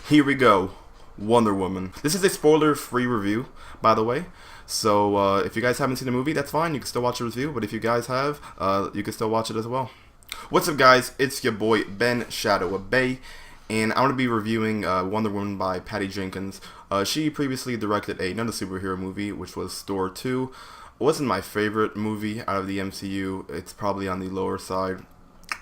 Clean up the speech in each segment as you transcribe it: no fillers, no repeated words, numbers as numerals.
Here we go. Wonder Woman. This is a spoiler-free review, by the way. So if you guys haven't seen the movie, that's fine. You can still watch the review. But if you guys have, you can still watch it as well. What's up, guys? It's your boy Ben Shadow of Bay, and I'm going to be reviewing Wonder Woman by Patty Jenkins. She previously directed another superhero movie, which was Thor 2. It wasn't my favorite movie out of the MCU. It's probably on the lower side.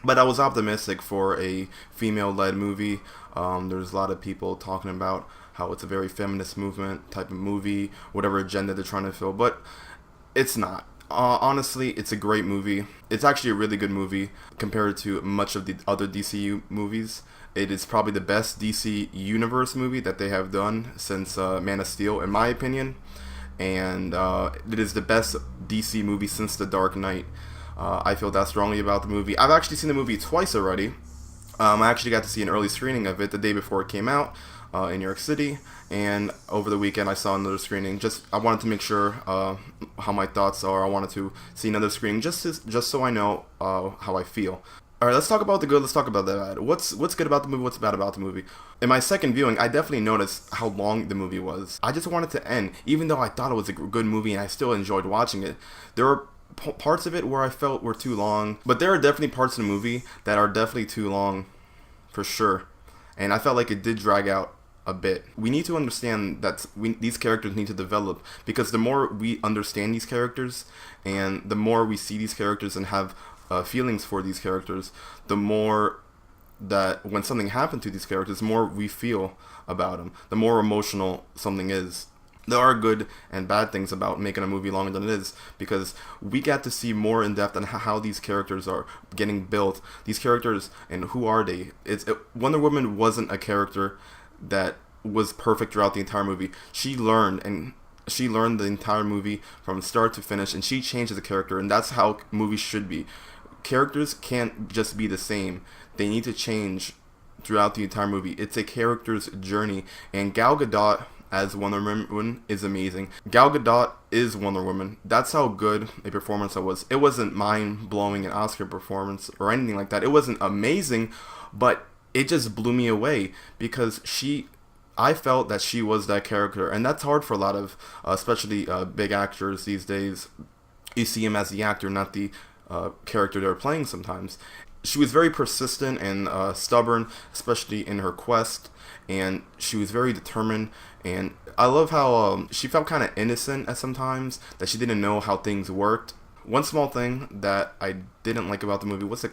But I was optimistic for a female-led movie. There's a lot of people talking about how it's a very feminist movement type of movie, whatever agenda they're trying to fill, but it's not. Honestly, it's a great movie. It's actually a really good movie compared to much of the other DCU movies. It is probably the best DC Universe movie that they have done since Man of Steel, in my opinion. And it is the best DC movie since The Dark Knight. I feel that strongly about the movie. I've actually seen the movie twice already. I actually got to see an early screening of it the day before it came out in New York City, and over the weekend I saw another screening. I wanted to make sure how my thoughts are. I wanted to see another screening just so I know how I feel. All right, let's talk about the good. Let's talk about the bad. What's good about the movie? What's bad about the movie? In my second viewing, I definitely noticed how long the movie was. I just wanted to end, even though I thought it was a good movie and I still enjoyed watching it. There were parts of it where I felt were too long, but there are definitely parts of the movie that are definitely too long, for sure. And I felt like it did drag out a bit. We need to understand that these characters need to develop, because the more we understand these characters and the more we see these characters and have feelings for these characters, the more that when something happened to these characters, the more we feel about them, the more emotional something is. There are good and bad things about making a movie longer than it is, because we get to see more in depth on how these characters are getting built. These characters, and who are they? Wonder Woman wasn't a character that was perfect throughout the entire movie. She learned the entire movie from start to finish, and she changed as a character, and that's how movies should be. Characters can't just be the same. They need to change throughout the entire movie. It's a character's journey, and Gal Gadot as Wonder Woman is amazing. Gal Gadot is Wonder Woman. That's how good a performance it was. It wasn't mind-blowing an Oscar performance or anything like that. It wasn't amazing, but it just blew me away, because I felt that she was that character, and that's hard for a lot of, especially big actors these days. You see him as the actor, not the character they're playing sometimes. She was very persistent and stubborn, especially in her quest, and she was very determined. And I love how she felt kind of innocent at sometimes, that she didn't know how things worked. One small thing that I didn't like about the movie was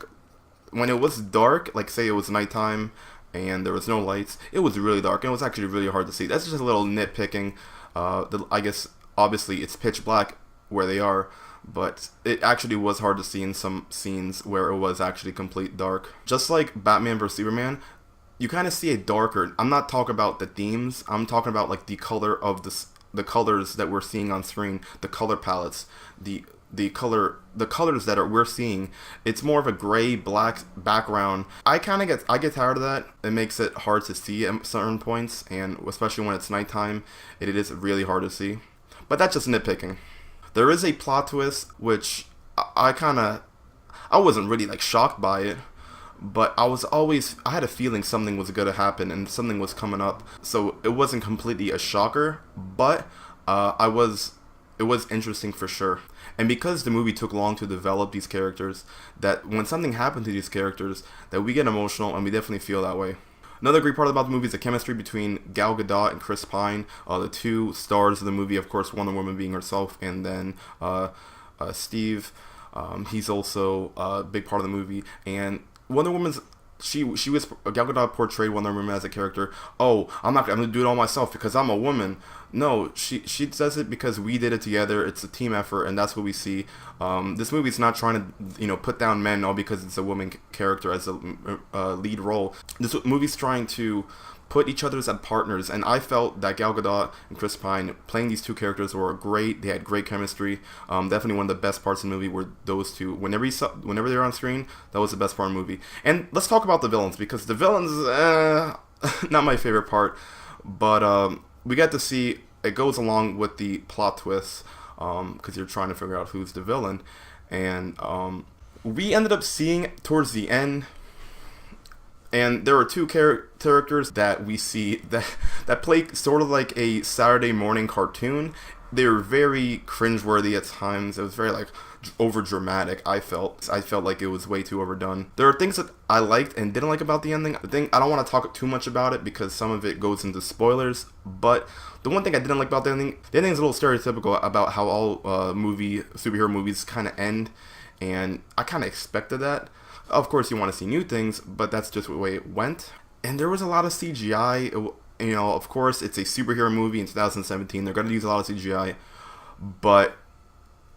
when it was dark, like say it was nighttime and there was no lights, it was really dark and it was actually really hard to see. That's just a little nitpicking. I guess obviously it's pitch black where they are, but it actually was hard to see in some scenes where it was actually complete dark. Just like Batman vs Superman, you kind of see a darker. I'm not talking about the themes. I'm talking about like the color of the colors that we're seeing on screen, the color palettes, the colors that we're seeing. It's more of a gray black background. I get tired of that. It makes it hard to see at certain points, and especially when it's nighttime, it is really hard to see. But that's just nitpicking. There is a plot twist which I wasn't really like shocked by it, but I had a feeling something was going to happen and something was coming up. So it wasn't completely a shocker, but it was interesting for sure. And because the movie took long to develop these characters, that when something happened to these characters, that we get emotional and we definitely feel that way. Another great part about the movie is the chemistry between Gal Gadot and Chris Pine, the two stars of the movie, of course, Wonder Woman being herself, and then Steve. He's also a big part of the movie. And Wonder Woman's Gal Gadot portrayed Wonder Woman as a character. Oh, I'm gonna do it all myself because I'm a woman. No, she does it because we did it together. It's a team effort, and that's what we see. This movie's not trying to put down men all because it's a woman character as a lead role. This movie's trying to put each other as partners, and I felt that Gal Gadot and Chris Pine playing these two characters were great. They had great chemistry. Definitely one of the best parts of the movie were those two. Whenever they were on screen, that was the best part of the movie. And let's talk about the villains, because the villains, not my favorite part, but we got to see it goes along with the plot twists, because you're trying to figure out who's the villain, and we ended up seeing towards the end And there are two characters that we see that play sort of like a Saturday morning cartoon. They were very cringeworthy at times. It was very like over dramatic. I felt like it was way too overdone. There are things that I liked and didn't like about the ending. I don't want to talk too much about it because some of it goes into spoilers. But the one thing I didn't like about the ending is a little stereotypical about how all superhero movies kind of end, and I kind of expected that. Of course, you want to see new things, but that's just the way it went. And there was a lot of CGI. Of course, it's a superhero movie in 2017. They're going to use a lot of CGI, but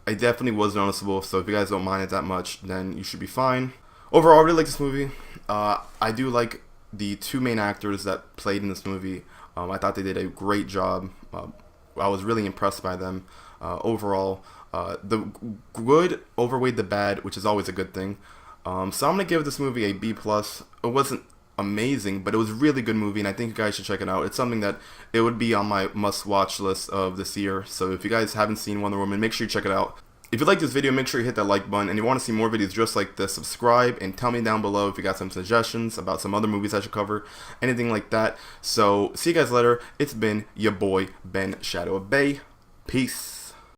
it definitely was noticeable. So if you guys don't mind it that much, then you should be fine. Overall, I really like this movie. I do like the two main actors that played in this movie. I thought they did a great job. I was really impressed by them. Overall, the good overweighed the bad, which is always a good thing. So I'm going to give this movie a B+. It wasn't amazing, but it was a really good movie, and I think you guys should check it out. It's something that it would be on my must-watch list of this year. So if you guys haven't seen Wonder Woman, make sure you check it out. If you like this video, make sure you hit that like button, and you want to see more videos just like this, subscribe, and tell me down below if you got some suggestions about some other movies I should cover, anything like that. So see you guys later. It's been your boy, Ben Shadow of Bay. Peace.